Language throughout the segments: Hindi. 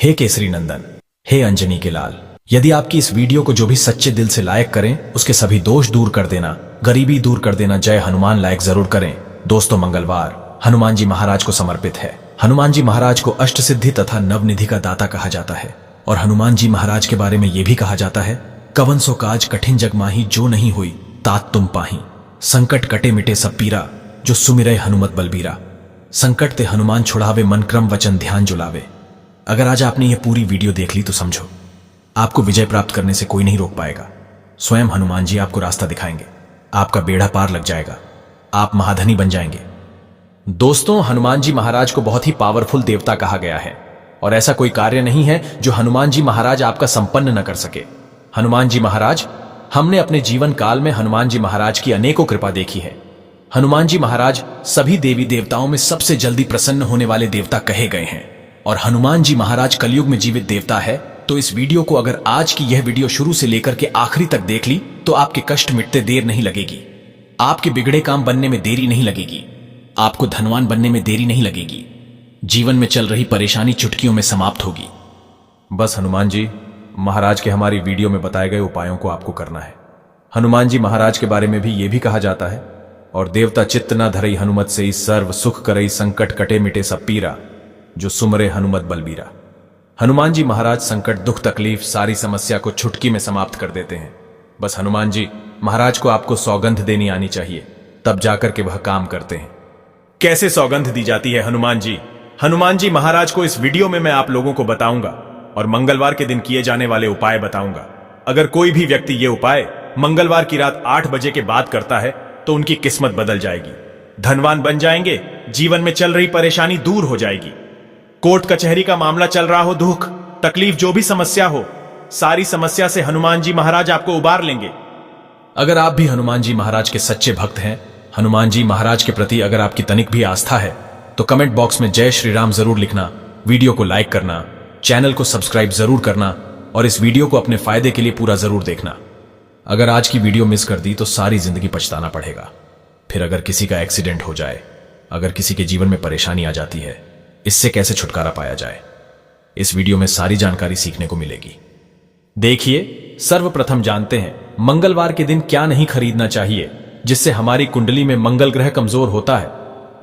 हे केसरी नंदन, हे अंजनी के लाल, यदि आपकी इस वीडियो को जो भी सच्चे दिल से लाइक करें उसके सभी दोष दूर कर देना, गरीबी दूर कर देना। जय हनुमान लाइक जरूर करें। दोस्तों, मंगलवार हनुमान जी महाराज को समर्पित है। हनुमान जी महाराज को अष्ट सिद्धि तथा नवनिधि का दाता कहा जाता है और हनुमान जी महाराज के बारे में यह भी कहा जाता है, कवन सो काज कठिन जग माही, जो नहीं हुई तात तुम पाही। संकट कटे मिटे सब पीरा, जो सुमिरै हनुमत बलबीरा। संकट ते हनुमान छुड़ावे, मन क्रम वचन ध्यान जुलावे। अगर आज आपने ये पूरी वीडियो देख ली तो समझो आपको विजय प्राप्त करने से कोई नहीं रोक पाएगा। स्वयं हनुमान जी आपको रास्ता दिखाएंगे, आपका बेड़ा पार लग जाएगा, आप महाधनी बन जाएंगे। दोस्तों, हनुमान जी महाराज को बहुत ही पावरफुल देवता कहा गया है और ऐसा कोई कार्य नहीं है जो हनुमान जी महाराज आपका संपन्न न कर सके। हनुमान जी महाराज, हमने अपने जीवन काल में हनुमान जी महाराज की अनेकों कृपा देखी है। हनुमान जी महाराज सभी देवी देवताओं में सबसे जल्दी प्रसन्न होने वाले देवता कहे गए हैं और हनुमान जी महाराज कलयुग में जीवित देवता है। तो इस वीडियो को अगर आज की यह वीडियो शुरू से लेकर के आखिरी तक देख ली तो आपके कष्ट मिटते देर नहीं लगेगी, आपके बिगड़े काम बनने में देरी नहीं लगेगी, आपको धनवान बनने में देरी नहीं लगेगी, जीवन में चल रही परेशानी चुटकियों में समाप्त होगी। बस हनुमान जी महाराज के हमारी वीडियो में बताए गए उपायों को आपको करना है। हनुमान जी महाराज के बारे में भी यह भी कहा जाता है, और देवता चित्त न धरई हनुमत से सर्व सुख करई, संकट कटे मिटे सब पीरा, जो सुमरे हनुमत बलबीरा। हनुमान जी महाराज संकट, दुख, तकलीफ, सारी समस्या को चुटकी में समाप्त कर देते हैं। बस हनुमान जी महाराज को आपको सौगंध देनी आनी चाहिए, तब जाकर के वह काम करते हैं। कैसे सौगंध दी जाती है हनुमान जी? हनुमान जी महाराज को इस वीडियो में मैं आप लोगों को बताऊंगा और मंगलवार के दिन किए जाने वाले उपाय बताऊंगा। अगर कोई भी व्यक्ति ये उपाय मंगलवार की रात 8 बजे के बाद करता है तो उनकी किस्मत बदल जाएगी, धनवान बन जाएंगे, जीवन में चल रही परेशानी दूर हो जाएगी। कोर्ट कचहरी का मामला चल रहा हो, दुख तकलीफ जो भी समस्या हो, सारी समस्या से हनुमान जी महाराज आपको उबार लेंगे। अगर आप भी हनुमान जी महाराज के सच्चे भक्त हैं, हनुमान जी महाराज के प्रति अगर आपकी तनिक भी आस्था है, तो कमेंट बॉक्स में जय श्री राम जरूर लिखना, वीडियो को लाइक करना, चैनल को सब्सक्राइब जरूर करना और इस वीडियो को अपने फायदे के लिए पूरा जरूर देखना। अगर आज की वीडियो मिस कर दी तो सारी जिंदगी पछताना पड़ेगा। फिर अगर किसी का एक्सीडेंट हो जाए, अगर किसी के जीवन में परेशानी आ जाती है, इससे कैसे छुटकारा पाया जाए, इस वीडियो में सारी जानकारी सीखने को मिलेगी। देखिए, सर्वप्रथम जानते हैं मंगलवार के दिन क्या नहीं खरीदना चाहिए जिससे हमारी कुंडली में मंगल ग्रह कमजोर होता है।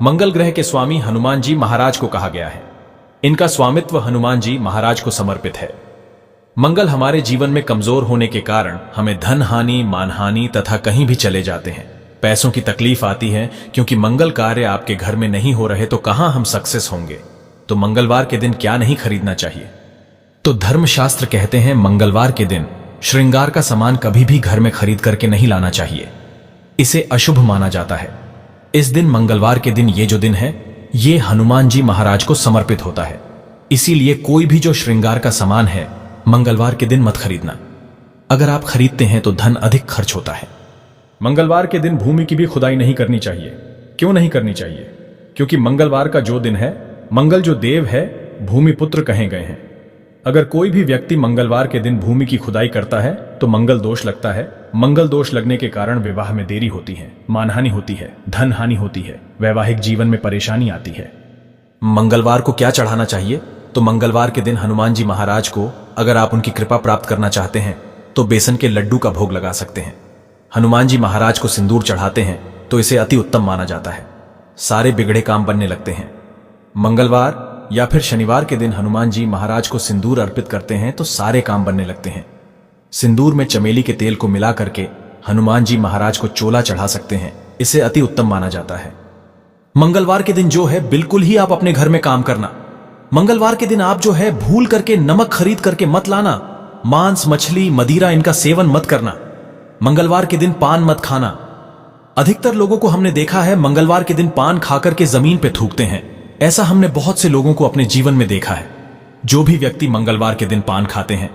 मंगल ग्रह के स्वामी हनुमान जी महाराज को कहा गया है। इनका स्वामित्व हनुमान जी महाराज को समर्पित है। मंगल हमारे जीवन में कमजोर होने के कारण हमें धन हानि, मानहानि तथा कहीं भी चले जाते हैं, पैसों की तकलीफ आती है, क्योंकि मंगल कार्य आपके घर में नहीं हो रहे तो कहां हम सक्सेस होंगे। तो मंगलवार के दिन क्या नहीं खरीदना चाहिए? तो धर्मशास्त्र कहते हैं मंगलवार के दिन श्रृंगार का सामान कभी भी घर में खरीद करके नहीं लाना चाहिए, इसे अशुभ माना जाता है। इस दिन मंगलवार के दिन ये जो दिन है ये हनुमान जी महाराज को समर्पित होता है, इसीलिए कोई भी जो श्रृंगार का सामान है मंगलवार के दिन मत खरीदना। अगर आप खरीदते हैं तो धन अधिक खर्च होता है। मंगलवार के दिन भूमि की भी खुदाई नहीं करनी चाहिए। क्यों नहीं करनी चाहिए? क्योंकि मंगलवार का जो दिन है, मंगल जो देव है भूमि पुत्र कहे गए हैं। अगर कोई भी व्यक्ति मंगलवार के दिन भूमि की खुदाई करता है तो मंगल दोष लगता है। मंगल दोष लगने के कारण विवाह में देरी होती है, मानहानि होती है, धन हानि होती है, वैवाहिक जीवन में परेशानी आती है। मंगलवार को क्या चढ़ाना चाहिए? तो मंगलवार के दिन हनुमान जी महाराज को अगर आप उनकी कृपा प्राप्त करना चाहते हैं तो बेसन के लड्डू का भोग लगा सकते हैं। हनुमान जी महाराज को सिंदूर चढ़ाते हैं तो इसे अति उत्तम माना जाता है, सारे बिगड़े काम बनने लगते हैं। मंगलवार या फिर शनिवार के दिन हनुमान जी महाराज को सिंदूर अर्पित करते हैं तो सारे काम बनने लगते हैं। सिंदूर में चमेली के तेल को मिला करके हनुमान जी महाराज को चोला चढ़ा सकते हैं, इसे अति उत्तम माना जाता है। मंगलवार के दिन जो है बिल्कुल ही आप अपने घर में काम करना। मंगलवार के दिन आप जो है भूल करके नमक खरीद करके मत लाना, मांस, मछली, मदिरा इनका सेवन मत करना। मंगलवार के दिन पान मत खाना। अधिकतर लोगों को हमने देखा है मंगलवार के दिन पान खाकर के जमीन पे थूकते हैं। ऐसा हमने बहुत से लोगों को अपने जीवन में देखा है। जो भी व्यक्ति मंगलवार के दिन पान खाते हैं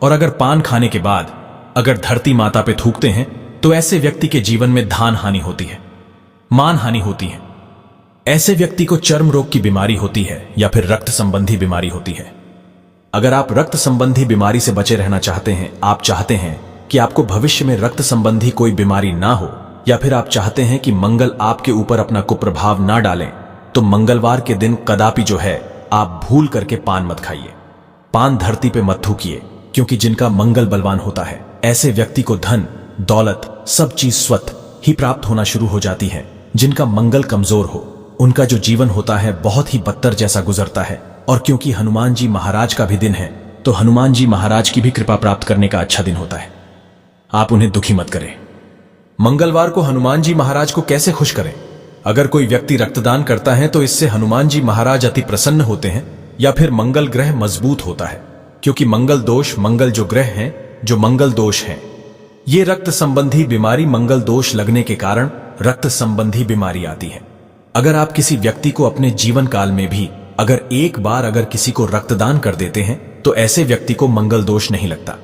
और अगर पान खाने के बाद अगर धरती माता पे थूकते हैं तो ऐसे व्यक्ति के जीवन में धान हानि होती है, मान हानि होती है। ऐसे व्यक्ति को चर्म रोग की बीमारी होती है या फिर रक्त संबंधी बीमारी होती है। अगर आप रक्त संबंधी बीमारी से बचे रहना चाहते हैं, आप चाहते हैं कि आपको भविष्य में रक्त संबंधी कोई बीमारी ना हो, या फिर आप चाहते हैं कि मंगल आपके ऊपर अपना कुप्रभाव ना डालें, तो मंगलवार के दिन कदापि जो है आप भूल करके पान मत खाइए। पान धरती पे मत थूकिए, क्योंकि जिनका मंगल बलवान होता है ऐसे व्यक्ति को धन, दौलत, सब चीज स्वतः ही प्राप्त होना शुरू हो जाती है। जिनका मंगल कमजोर हो उनका जो जीवन होता है बहुत ही बदतर जैसा गुजरता है। और क्योंकि हनुमान जी महाराज का भी दिन है, तो हनुमान जी महाराज की भी कृपा प्राप्त करने का अच्छा दिन होता है। आप उन्हें दुखी मत करें। मंगलवार को हनुमान जी महाराज को कैसे खुश करें? अगर कोई व्यक्ति रक्तदान करता है तो इससे हनुमान जी महाराज अति प्रसन्न होते हैं, या फिर मंगल ग्रह मजबूत होता है, क्योंकि मंगल दोष, मंगल जो ग्रह हैं, जो मंगल दोष हैं, ये रक्त संबंधी बीमारी, मंगल दोष लगने के कारण रक्त संबंधी बीमारी आती है। अगर आप किसी व्यक्ति को अपने जीवन काल में भी अगर एक बार अगर किसी को रक्तदान कर देते हैं तो ऐसे व्यक्ति को मंगल दोष नहीं लगता।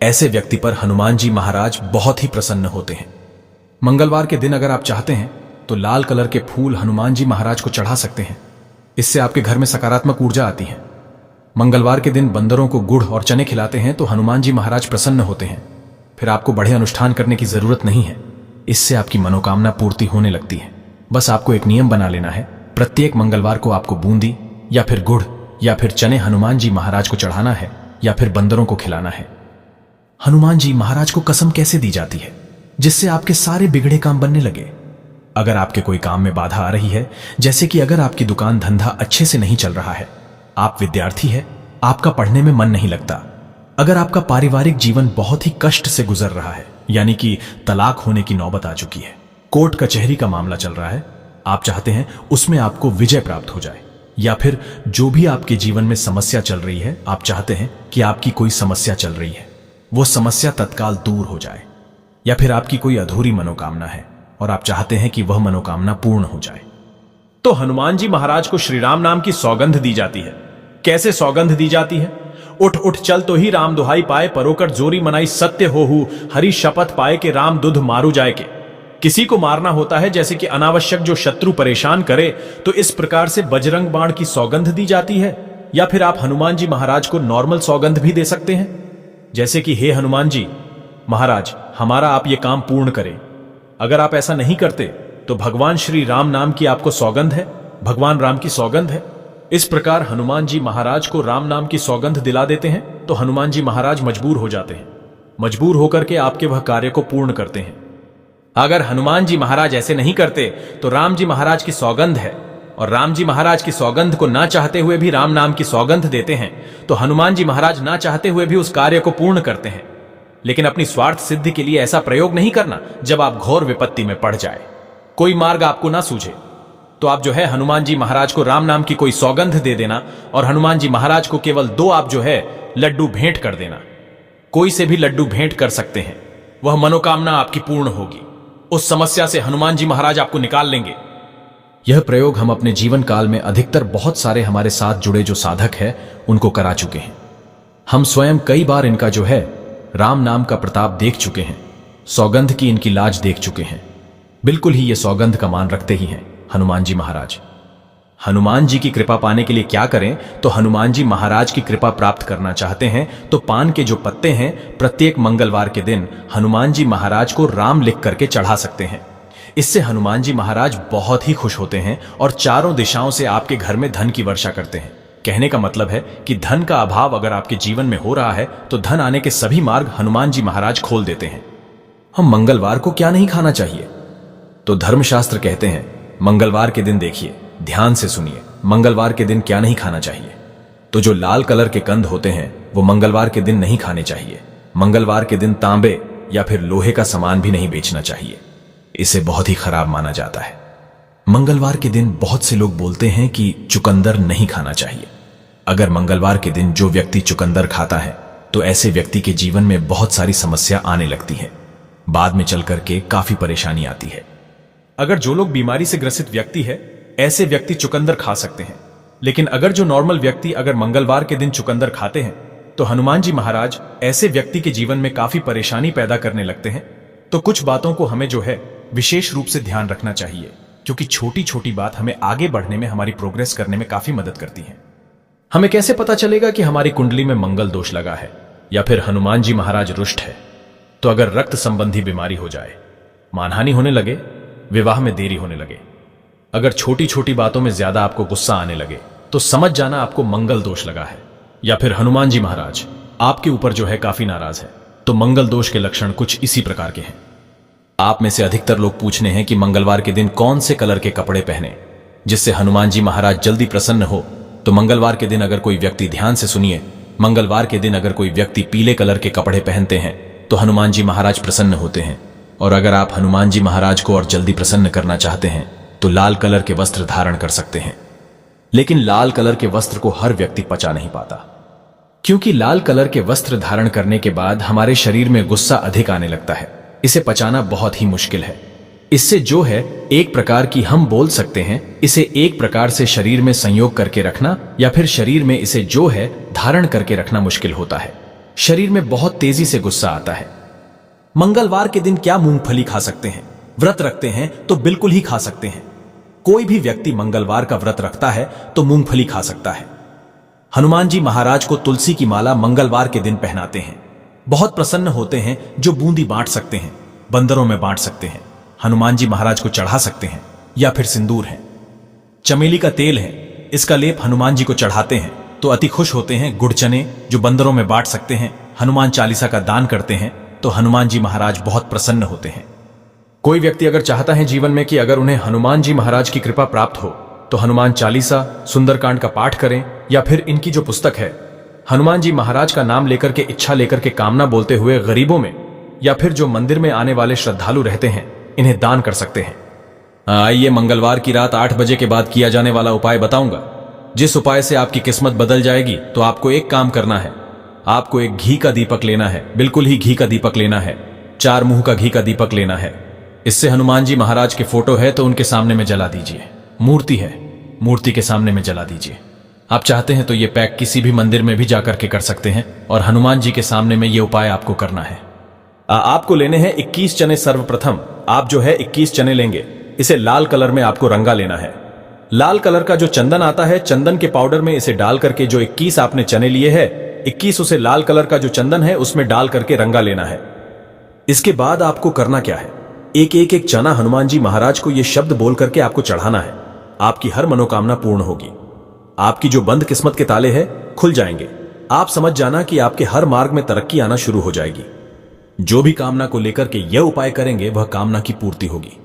ऐसे व्यक्ति पर हनुमान जी महाराज बहुत ही प्रसन्न होते हैं। मंगलवार के दिन अगर आप चाहते हैं तो लाल कलर के फूल हनुमान जी महाराज को चढ़ा सकते हैं। इससे आपके घर में सकारात्मक ऊर्जा आती है। मंगलवार के दिन बंदरों को गुड़ और चने खिलाते हैं तो हनुमान जी महाराज प्रसन्न होते हैं। फिर आपको बड़े अनुष्ठान करने की जरूरत नहीं है, इससे आपकी मनोकामना पूर्ति होने लगती है। बस आपको एक नियम बना लेना है, प्रत्येक मंगलवार को आपको बूंदी या फिर गुड़ या फिर चने हनुमान जी महाराज को चढ़ाना है या फिर बंदरों को खिलाना है। हनुमान जी महाराज को कसम कैसे दी जाती है जिससे आपके सारे बिगड़े काम बनने लगे? अगर आपके कोई काम में बाधा आ रही है, जैसे कि अगर आपकी दुकान धंधा अच्छे से नहीं चल रहा है, आप विद्यार्थी है, आपका पढ़ने में मन नहीं लगता, अगर आपका पारिवारिक जीवन बहुत ही कष्ट से गुजर रहा है, यानी कि तलाक होने की नौबत आ चुकी है, कोर्ट कचहरी का मामला चल रहा है, आप चाहते हैं उसमें आपको विजय प्राप्त हो जाए, या फिर जो भी आपके जीवन में समस्या चल रही है, आप चाहते हैं कि आपकी कोई समस्या चल रही है वो समस्या तत्काल दूर हो जाए, या फिर आपकी कोई अधूरी मनोकामना है और आप चाहते हैं कि वह मनोकामना पूर्ण हो जाए, तो हनुमान जी महाराज को श्री राम नाम की सौगंध दी जाती है। कैसे सौगंध दी जाती है? उठ उठ चल तो ही राम दुहाई पाए, परोकर जोरी मनाई सत्य होहु, हरि शपथ पाए के राम दुध मारू जाए के। किसी को मारना होता है, जैसे कि अनावश्यक जो शत्रु परेशान करे, तो इस प्रकार से बजरंग बाण की सौगंध दी जाती है। या फिर आप हनुमान जी महाराज को नॉर्मल सौगंध भी दे सकते हैं, जैसे कि हे हनुमान जी महाराज, हमारा आप ये काम पूर्ण करें। अगर आप ऐसा नहीं करते तो भगवान श्री राम नाम की आपको सौगंध है, भगवान राम की सौगंध है। इस प्रकार हनुमान जी महाराज को राम नाम की सौगंध दिला देते हैं तो हनुमान जी महाराज मजबूर हो जाते हैं, मजबूर होकर के आपके वह कार्य को पूर्ण करते हैं। अगर हनुमान जी महाराज ऐसे नहीं करते तो राम जी महाराज की सौगंध है, और राम जी महाराज की सौगंध को ना चाहते हुए भी राम नाम की सौगंध देते हैं, तो हनुमान जी महाराज ना चाहते हुए भी उस कार्य को पूर्ण करते हैं। लेकिन अपनी स्वार्थ सिद्धि के लिए ऐसा प्रयोग नहीं करना जब आप घोर विपत्ति में पड़ जाए, कोई मार्ग आपको ना सूझे, तो आप जो है हनुमान जी महाराज को राम नाम की कोई सौगंध दे देना, और हनुमान जी महाराज को केवल 2 आप जो है लड्डू भेंट कर देना। कोई से भी लड्डू भेंट कर सकते हैं, वह मनोकामना आपकी पूर्ण होगी। उस समस्या से हनुमान जी महाराज आपको निकाल लेंगे। यह प्रयोग हम अपने जीवन काल में अधिकतर बहुत सारे हमारे साथ जुड़े जो साधक हैं उनको करा चुके हैं। हम स्वयं कई बार इनका जो है राम नाम का प्रताप देख चुके हैं, सौगंध की इनकी लाज देख चुके हैं। बिल्कुल ही ये सौगंध का मान रखते ही हैं हनुमान जी महाराज। हनुमान जी की कृपा पाने के लिए क्या करें? तो हनुमान जी महाराज की कृपा प्राप्त करना चाहते हैं तो पान के जो पत्ते हैं प्रत्येक मंगलवार के दिन हनुमान जी महाराज को राम लिख करके चढ़ा सकते हैं। इससे हनुमान जी महाराज बहुत ही खुश होते हैं और चारों दिशाओं से आपके घर में धन की वर्षा करते हैं। कहने का मतलब है कि धन का अभाव अगर आपके जीवन में हो रहा है तो धन आने के सभी मार्ग हनुमान जी महाराज खोल देते हैं। हम मंगलवार को क्या नहीं खाना चाहिए? तो धर्मशास्त्र कहते हैं मंगलवार के दिन देखिए, ध्यान से सुनिए, मंगलवार के दिन क्या नहीं खाना चाहिए। तो जो लाल कलर के कंद होते हैं वो मंगलवार के दिन नहीं खाने चाहिए। मंगलवार के दिन तांबे या फिर लोहे का सामान भी नहीं बेचना चाहिए, इसे बहुत ही खराब माना जाता है। मंगलवार के दिन बहुत से लोग बोलते हैं कि चुकंदर नहीं खाना चाहिए। अगर मंगलवार के दिन जो व्यक्ति चुकंदर खाता है तो ऐसे व्यक्ति के जीवन में बहुत सारी समस्या आने लगती है, बाद में चल करके काफी परेशानी आती है। अगर जो लोग बीमारी से ग्रसित व्यक्ति है ऐसे व्यक्ति चुकंदर खा सकते हैं, लेकिन अगर जो नॉर्मल व्यक्ति अगर मंगलवार के दिन चुकंदर खाते हैं तो हनुमान जी महाराज ऐसे व्यक्ति के जीवन में काफी परेशानी पैदा करने लगते हैं। तो कुछ बातों को हमें जो है विशेष रूप से ध्यान रखना चाहिए, क्योंकि छोटी छोटी बात हमें आगे बढ़ने में, हमारी प्रोग्रेस करने में काफी मदद करती है। हमें कैसे पता चलेगा कि हमारी कुंडली में मंगल दोष लगा है या फिर हनुमान जी महाराज रुष्ट है? तो अगर रक्त संबंधी बीमारी हो जाए, मानहानि होने लगे, विवाह में देरी होने लगे, अगर छोटी छोटी बातों में ज्यादा आपको गुस्सा आने लगे, तो समझ जाना आपको मंगल दोष लगा है। या फिर हनुमान जी महाराज आपके ऊपर जो है काफी नाराज है, तो मंगल दोष के लक्षण कुछ इसी प्रकार के हैं। आप में से अधिकतर लोग पूछने हैं कि मंगलवार के दिन कौन से कलर के कपड़े पहने जिससे हनुमान जी महाराज जल्दी प्रसन्न हो। तो मंगलवार के दिन अगर कोई व्यक्ति, ध्यान से सुनिए, मंगलवार के दिन अगर कोई व्यक्ति पीले कलर के कपड़े पहनते हैं तो हनुमान जी महाराज प्रसन्न होते हैं। और अगर आप हनुमान जी महाराज को और जल्दी प्रसन्न करना चाहते हैं तो लाल कलर के वस्त्र धारण कर सकते हैं। लेकिन लाल कलर के वस्त्र को हर व्यक्ति पचा नहीं पाता, क्योंकि लाल कलर के वस्त्र धारण करने के बाद हमारे शरीर में गुस्सा अधिक आने लगता है। इसे पचाना बहुत ही मुश्किल है। इससे जो है एक प्रकार की हम बोल सकते हैं इसे एक प्रकार से शरीर में संयोग करके रखना, या फिर शरीर में इसे जो है धारण करके रखना मुश्किल होता है। शरीर में बहुत तेजी से गुस्सा आता है। मंगलवार के दिन क्या मूंगफली खा सकते हैं? व्रत रखते हैं तो बिल्कुल ही खा सकते हैं। कोई भी व्यक्ति मंगलवार का व्रत रखता है तो मूंगफली खा सकता है। हनुमान जी महाराज को तुलसी की माला मंगलवार के दिन पहनाते हैं। बहुत प्रसन्न होते हैं। जो बूंदी बांट सकते हैं, बंदरों में बांट सकते हैं, हनुमान जी महाराज को चढ़ा सकते हैं, या फिर सिंदूर है, चमेली का तेल है, इसका लेप हनुमान जी को चढ़ाते हैं तो अति खुश होते हैं। गुड़ चने जो बंदरों में बांट सकते हैं, हनुमान चालीसा का दान करते हैं तो हनुमान जी महाराज बहुत प्रसन्न होते हैं। कोई व्यक्ति अगर चाहता है जीवन में कि अगर उन्हें हनुमान जी महाराज की कृपा प्राप्त हो तो हनुमान चालीसा, सुंदरकांड का पाठ करें, या फिर इनकी जो पुस्तक है हनुमान जी महाराज का नाम लेकर के, इच्छा लेकर के, कामना बोलते हुए गरीबों में या फिर जो मंदिर में आने वाले श्रद्धालु रहते हैं इन्हें दान कर सकते हैं। आइए मंगलवार की रात 8 बजे के बाद किया जाने वाला उपाय बताऊंगा, जिस उपाय से आपकी किस्मत बदल जाएगी। तो आपको एक काम करना है, आपको एक घी का दीपक लेना है, बिल्कुल ही घी का दीपक लेना है, 4 मुंह का घी का दीपक लेना है। इससे हनुमान जी महाराज के फोटो है तो उनके सामने में जला दीजिए। मूर्ति है, मूर्ति के सामने में जला दीजिए। आप चाहते हैं तो ये पैक किसी भी मंदिर में भी जाकर के कर सकते हैं, और हनुमान जी के सामने में ये उपाय आपको करना है। आपको लेने हैं 21 चने। सर्वप्रथम आप जो है 21 चने लेंगे। इसे लाल कलर में आपको रंगा लेना है। लाल कलर का जो चंदन आता है, चंदन के पाउडर में इसे डाल करके, जो 21 आपने चने लिए हैं, 21 उसे लाल कलर का जो चंदन है उसमें डाल करके रंगा लेना है। इसके बाद आपको करना क्या है, एक चना हनुमान जी महाराज को ये शब्द बोल करके आपको चढ़ाना है। आपकी हर मनोकामना पूर्ण होगी। आपकी जो बंद किस्मत के ताले हैं खुल जाएंगे। आप समझ जाना कि आपके हर मार्ग में तरक्की आना शुरू हो जाएगी। जो भी कामना को लेकर के यह उपाय करेंगे वह कामना की पूर्ति होगी।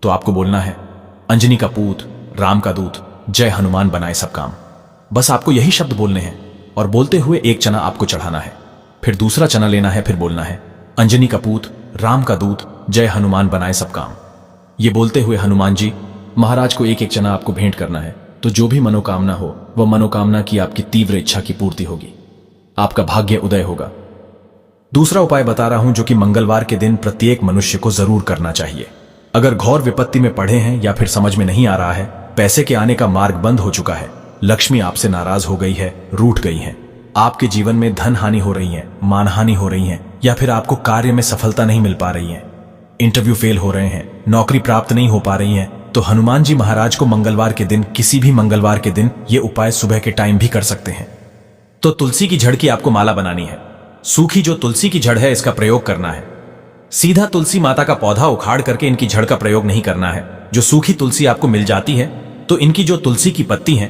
तो आपको बोलना है, अंजनी का पूत, राम का दूत, जय हनुमान बनाए सब काम। बस आपको यही शब्द बोलने हैं, और बोलते हुए एक चना आपको चढ़ाना है, फिर दूसरा चना लेना है, फिर बोलना है, अंजनी का पूत, राम का दूत, जय हनुमान बनाए सब काम। ये बोलते हुए हनुमान जी महाराज को एक चना आपको भेंट करना है। तो जो भी मनोकामना हो वह मनोकामना की आपकी तीव्र इच्छा की पूर्ति होगी। आपका भाग्य उदय होगा। दूसरा उपाय बता रहा हूं जो कि मंगलवार के दिन प्रत्येक मनुष्य को जरूर करना चाहिए। अगर घोर विपत्ति में पड़े हैं या फिर समझ में नहीं आ रहा है, पैसे के आने का मार्ग बंद हो चुका है, लक्ष्मी आपसे नाराज हो गई है, रूठ गई है, आपके जीवन में धन हानि हो रही है, मानहानि हो रही है, या फिर आपको कार्य में सफलता नहीं मिल पा रही है, इंटरव्यू फेल हो रहे हैं, नौकरी प्राप्त नहीं हो पा रही है, तो हनुमान जी महाराज को मंगलवार के दिन, किसी भी मंगलवार के दिन ये उपाय सुबह के टाइम भी कर सकते हैं। तो तुलसी की जड़ की आपको माला बनानी है। सूखी जो तुलसी की जड़ है इसका प्रयोग करना है। सीधा तुलसी माता का पौधा उखाड़ करके इनकी जड़ का प्रयोग नहीं करना है। जो सूखी तुलसी आपको मिल जाती है तो इनकी जो तुलसी की पत्ती है,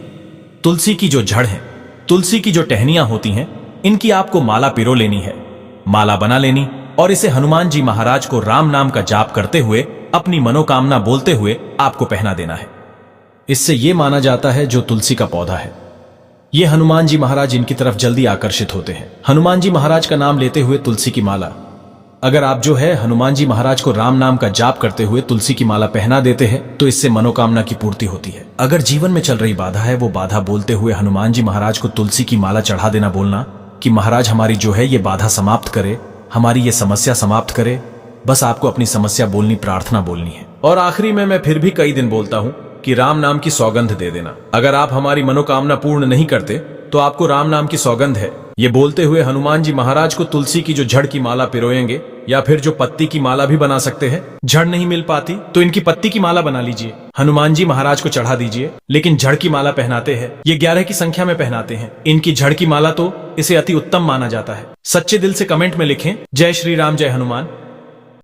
तुलसी की जो जड़ है, तुलसी की जो टहनियां होती हैं, इनकी आपको माला पिरो लेनी है, माला बना लेनी, और इसे हनुमान जी महाराज को राम नाम का जाप करते हुए, अपनी मनोकामना बोलते हुए आपको पहना देना है। इससे यह माना जाता है जो तुलसी का पौधा है, ये हनुमान जी महाराज इनकी तरफ जल्दी आकर्षित होते हैं। हनुमान जी महाराज का नाम लेते हुए तुलसी की माला, अगर आप जो है हनुमान जी महाराज को राम नाम का जाप करते हुए तुलसी की माला पहना देते हैं तो इससे मनोकामना की पूर्ति होती है। अगर जीवन में चल रही बाधा है, वो बाधा बोलते हुए हनुमान जी महाराज को तुलसी की माला चढ़ा देना, बोलना कि महाराज हमारी जो है ये बाधा समाप्त करे, हमारी ये समस्या समाप्त करे। बस आपको अपनी समस्या बोलनी, प्रार्थना बोलनी है। और आखिरी में मैं फिर भी कई दिन बोलता हूं कि राम नाम की सौगंध दे देना। अगर आप हमारी मनोकामना पूर्ण नहीं करते तो आपको राम नाम की सौगंध है। ये बोलते हुए हनुमान जी महाराज को तुलसी की जो जड़ की माला पिरोएंगे, या फिर जो पत्ती की माला भी बना सकते हैं। जड़ नहीं मिल पाती तो इनकी पत्ती की माला बना लीजिए, हनुमान जी महाराज को चढ़ा दीजिए। लेकिन जड़ की माला पहनाते हैं, ये 11 की संख्या में पहनाते हैं। इनकी जड़ की माला तो इसे अति उत्तम माना जाता है। सच्चे दिल से कमेंट में लिखें, जय श्री राम, जय हनुमान।